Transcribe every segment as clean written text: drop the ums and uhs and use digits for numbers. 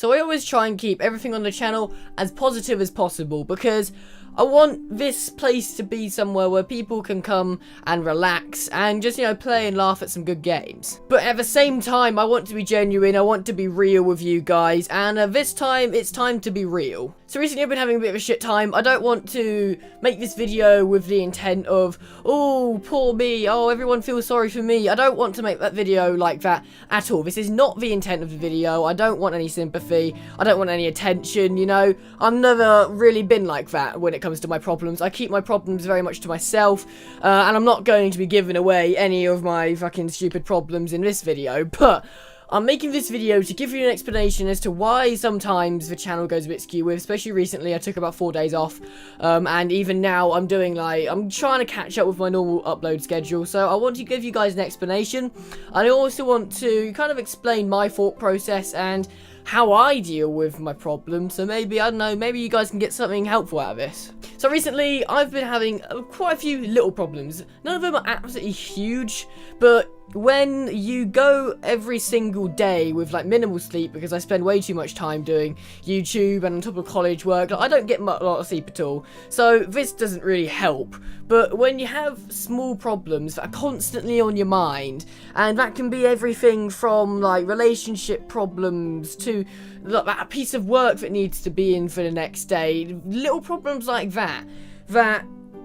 So I always try and keep everything on the channel as positive as possible, because I want this place to be somewhere where people can come and relax and just, play and laugh at some good games. But at the same time, I want to be genuine, I want to be real with you guys, and this time, it's time to be real. So recently I've been having a bit of a shit time. I don't want to make this video with the intent of, oh, poor me, oh, everyone feels sorry for me. I don't want to make that video like that at all. This is not the intent of the video. I don't want any sympathy. I don't want any attention, I've never really been like that when it comes to my problems. I keep my problems very much to myself, and I'm not going to be giving away any of my fucking stupid problems in this video, but I'm making this video to give you an explanation as to why sometimes the channel goes a bit skew with, especially recently. I took about 4 days off, and even now I'm doing I'm trying to catch up with my normal upload schedule, so I want to give you guys an explanation, and I also want to kind of explain my thought process and how I deal with my problems, so maybe, I don't know, maybe you guys can get something helpful out of this. So recently, I've been having quite a few little problems. None of them are absolutely huge, but when you go every single day with minimal sleep, because I spend way too much time doing YouTube and on top of college work, I don't get a lot of sleep at all, so this doesn't really help. But when you have small problems that are constantly on your mind, and that can be everything from relationship problems to that piece of work that needs to be in for the next day, little problems like that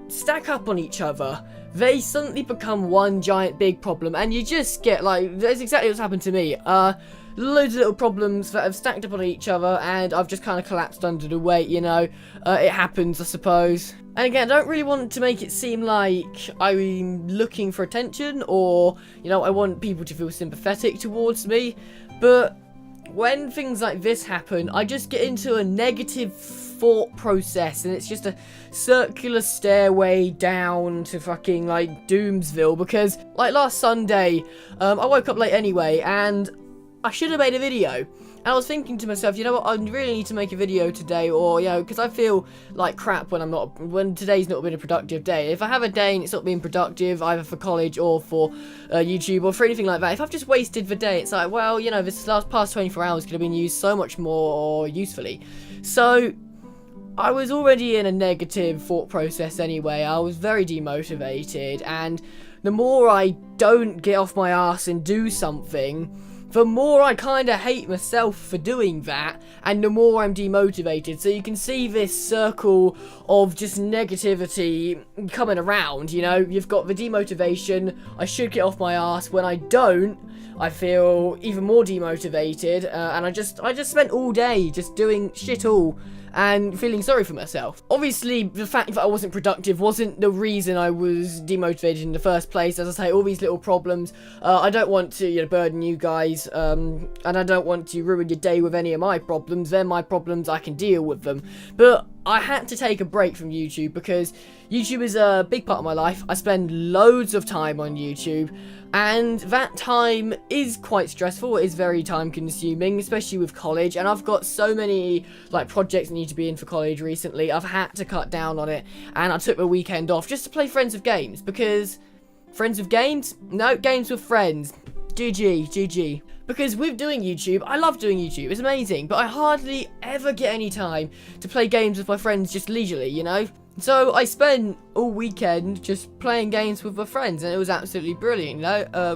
stack up on each other, they suddenly become one giant big problem, and you just get that's exactly what's happened to me. Loads of little problems that have stacked up on each other, and I've just kind of collapsed under the weight, it happens, I suppose. And again, I don't really want to make it seem like I'm looking for attention, or, I want people to feel sympathetic towards me, but when things like this happen, I just get into a negative thought process, and it's just a circular stairway down to fucking Doomsville, because last Sunday I woke up late anyway, and I should have made a video, and I was thinking to myself, what, I really need to make a video today, or because I feel like crap when today's not been a productive day. If I have a day and it's not being productive, either for college or for YouTube or for anything like that, if I've just wasted the day, it's like, well, this past 24 hours could have been used so much more usefully. So I was already in a negative thought process anyway. I was very demotivated, and the more I don't get off my ass and do something, the more I kind of hate myself for doing that, and the more I'm demotivated. So you can see this circle of just negativity coming around, You've got the demotivation, I should get off my ass. When I don't, I feel even more demotivated, and I just spent all day just doing shit all, and feeling sorry for myself. Obviously, the fact that I wasn't productive wasn't the reason I was demotivated in the first place. As I say, all these little problems, I don't want to burden you guys, and I don't want to ruin your day with any of my problems. They're my problems, I can deal with them. But I had to take a break from YouTube, because YouTube is a big part of my life. I spend loads of time on YouTube, and that time is quite stressful. It is very time consuming, especially with college, and I've got so many projects I need to be in for college recently. I've had to cut down on it, and I took the weekend off just to play Friends with Games, because Friends with Games? No, games with friends. GG. Because with doing YouTube, I love doing YouTube, it's amazing, but I hardly ever get any time to play games with my friends just leisurely, So I spent all weekend just playing games with my friends, and it was absolutely brilliant,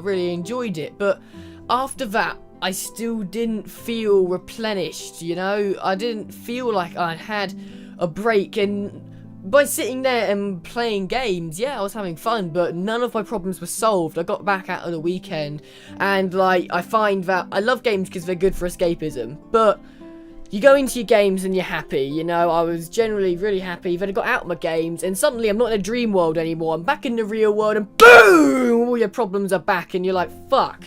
really enjoyed it. But after that, I still didn't feel replenished, I didn't feel like I had a break, and by sitting there and playing games, yeah, I was having fun, but none of my problems were solved. I got back out of the weekend, and I find that I love games because they're good for escapism, but you go into your games and you're happy, I was generally really happy. Then I got out of my games, and suddenly I'm not in a dream world anymore. I'm back in the real world, and boom, all your problems are back, and you're like, fuck.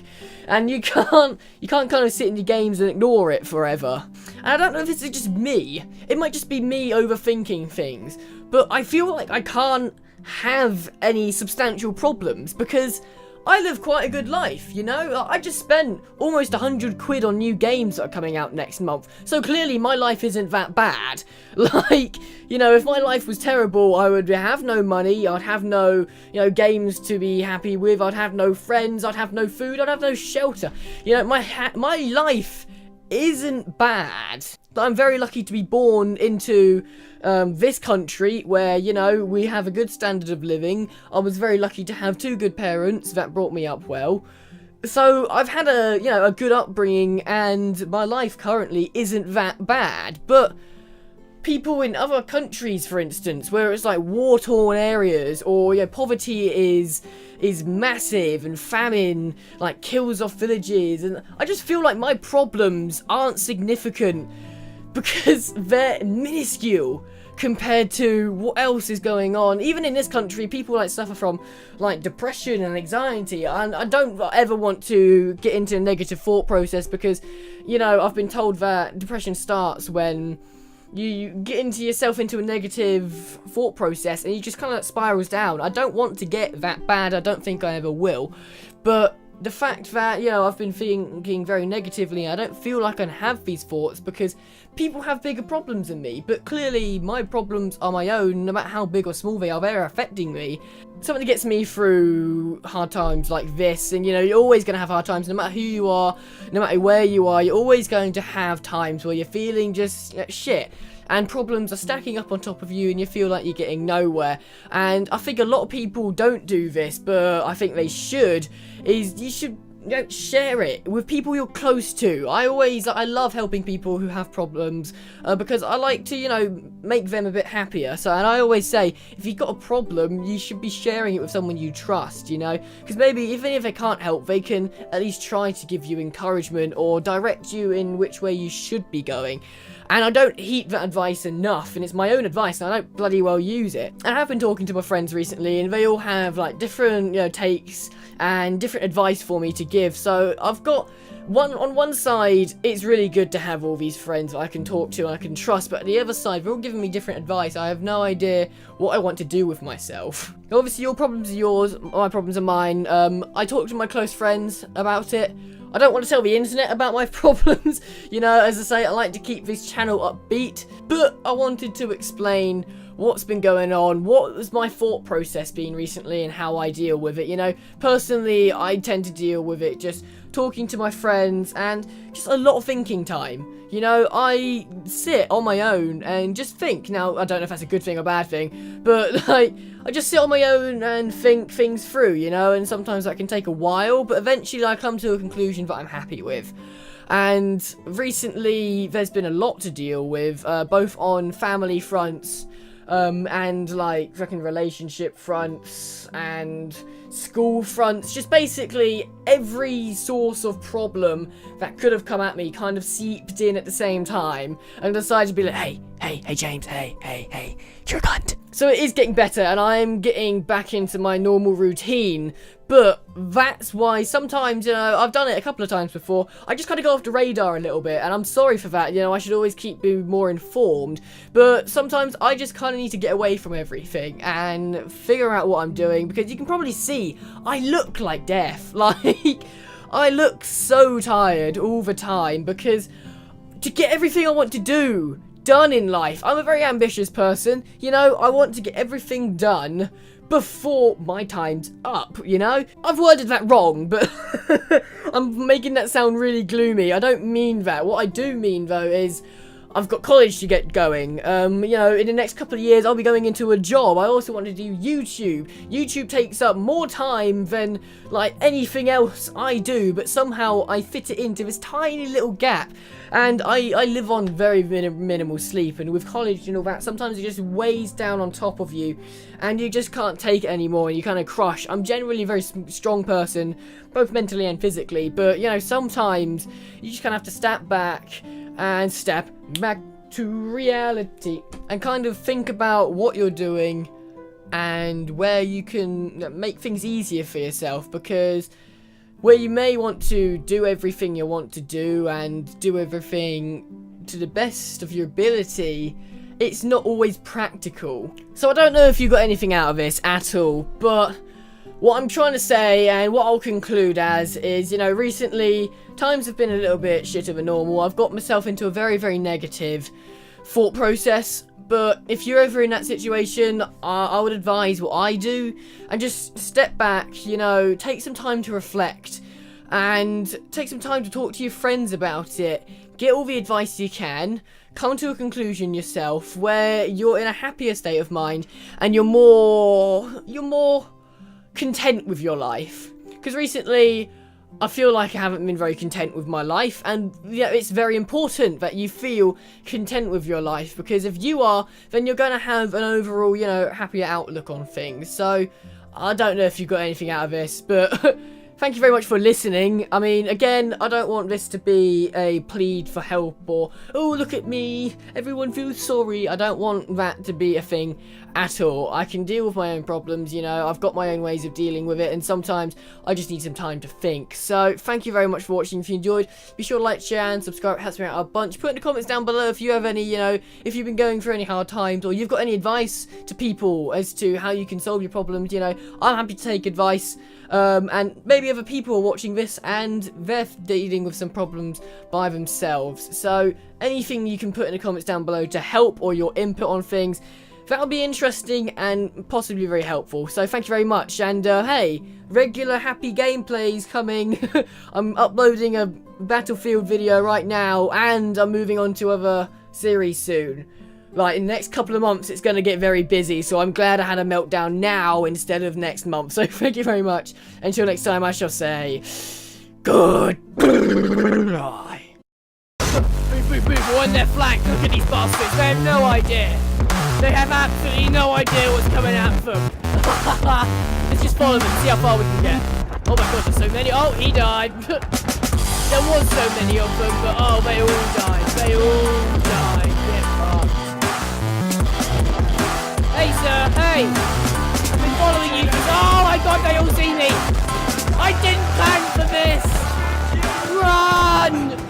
And you can't kind of sit in your games and ignore it forever. And I don't know if this is just me. It might just be me overthinking things, but I feel like I can't have any substantial problems, because I live quite a good life, I just spent almost 100 quid on new games that are coming out next month, so clearly my life isn't that bad. If my life was terrible, I would have no money, I'd have no, games to be happy with, I'd have no friends, I'd have no food, I'd have no shelter. My life isn't bad. I'm very lucky to be born into this country where, you know, we have a good standard of living. I was very lucky to have 2 good parents that brought me up well. So I've had a, you know, a good upbringing, and my life currently isn't that bad. But people in other countries, for instance, where it's like war-torn areas, or, you know, poverty is massive, and famine like kills off villages, and I just feel like my problems aren't significant because they're minuscule compared to what else is going on. Even in this country, people like suffer from like depression and anxiety, and I don't ever want to get into a negative thought process, because, you know, I've been told that depression starts when you get yourself into a negative thought process and you just kind of spirals down. I don't want to get that bad. I don't think I ever will. But the fact that, you know, I've been thinking very negatively, I don't feel like I have these thoughts because people have bigger problems than me. But clearly my problems are my own. No matter how big or small they are, they're affecting me. Something that gets me through hard times like this, and, you know, you're always going to have hard times no matter who you are, no matter where you are. You're always going to have times where you're feeling just shit, and problems are stacking up on top of you and you feel like you're getting nowhere. And I think a lot of people don't do this, but I think they should, is you should, you know, share it with people you're close to. I love helping people who have problems because I like to, you know, make them a bit happier. So, and I always say, if you've got a problem, you should be sharing it with someone you trust, you know, because maybe even if they can't help, they can at least try to give you encouragement or direct you in which way you should be going. And I don't heed that advice enough, and it's my own advice, and I don't bloody well use it. And I have been talking to my friends recently, and they all have like different, you know, takes and different advice for me to give. So I've got on one side, it's really good to have all these friends that I can talk to and I can trust, but on the other side, they're all giving me different advice. I have no idea what I want to do with myself. Obviously, your problems are yours, my problems are mine. I talk to my close friends about it. I don't want to tell the internet about my problems. You know, as I say, I like to keep this channel upbeat, but I wanted to explain what's been going on, what was my thought process been recently, and how I deal with it. You know, personally, I tend to deal with it just talking to my friends and just a lot of thinking time. You know, I sit on my own and just think. Now, I don't know if that's a good thing or bad thing, but like, I just sit on my own and think things through, you know, and sometimes that can take a while, but eventually I come to a conclusion that I'm happy with. And recently, there's been a lot to deal with, both on family fronts, and like fucking relationship fronts and school fronts. Just basically every source of problem that could have come at me kind of seeped in at the same time, and decided to be like, hey James, hey, you're a cunt. So it is getting better, and I'm getting back into my normal routine. But that's why sometimes, you know, I've done it a couple of times before, I just kind of go off the radar a little bit, and I'm sorry for that. You know, I should always keep being more informed, but sometimes I just kind of need to get away from everything and figure out what I'm doing, because you can probably see I look like death. Like, I look so tired all the time, because to get everything I want to do done in life, I'm a very ambitious person, you know, I want to get everything done before my time's up, you know? I've worded that wrong, but I'm making that sound really gloomy. I don't mean that. What I do mean, though, is I've got college to get going. You know, in the next couple of years, I'll be going into a job. I also want to do YouTube. YouTube takes up more time than, like, anything else I do, but somehow I fit it into this tiny little gap. And I live on very minimal sleep, and with college and all that, sometimes it just weighs down on top of you, and you just can't take it anymore, and you kind of crush. I'm generally a very strong person, both mentally and physically, but, you know, sometimes you just kind of have to step back to reality and kind of think about what you're doing and where you can make things easier for yourself, because where you may want to do everything you want to do and do everything to the best of your ability, it's not always practical. So I don't know if you got anything out of this at all, but what I'm trying to say, and what I'll conclude as, is, you know, recently times have been a little bit shitter than normal. I've got myself into a very negative thought process. But if you're ever in that situation, I would advise what I do, and just step back, you know, take some time to reflect, and take some time to talk to your friends about it. get all the advice you can, come to a conclusion yourself where you're in a happier state of mind and you're more content with your life. Because recently, I feel like I haven't been very content with my life, and yeah, it's very important that you feel content with your life, because if you are, then you're going to have an overall, happier outlook on things. So, I don't know if you got anything out of this, but thank you very much for listening. I mean, again, I don't want this to be a plead for help or, oh, look at me, everyone feels sorry. I don't want that to be a thing at all. I can deal with my own problems, I've got my own ways of dealing with it, and sometimes I just need some time to think. So, thank you very much for watching. If you enjoyed, be sure to like, share, and subscribe. It helps me out a bunch. Put in the comments down below if you have any, if you've been going through any hard times, or you've got any advice to people as to how you can solve your problems, I'm happy to take advice. And maybe other people are watching this and they're dealing with some problems by themselves. So anything you can put in the comments down below to help, or your input on things, that'll be interesting and possibly very helpful. So thank you very much. And hey, regular happy gameplays coming. I'm uploading a Battlefield video right now, and I'm moving on to other series soon. Like, in the next couple of months, it's going to get very busy, so I'm glad I had a meltdown now instead of next month. So, thank you very much. Until next time, I shall say, goodbye. We're on their flank. Look at these bastards. They have no idea. They have absolutely no idea what's coming at them. Let's just follow them, see how far we can get. Oh my god, there's so many. Oh, he died. There was so many of them, but oh, they all died. They all died. Get fucked. Hey, sir, hey! I've been following you because, oh my god, they all see me! I didn't plan for this! Run!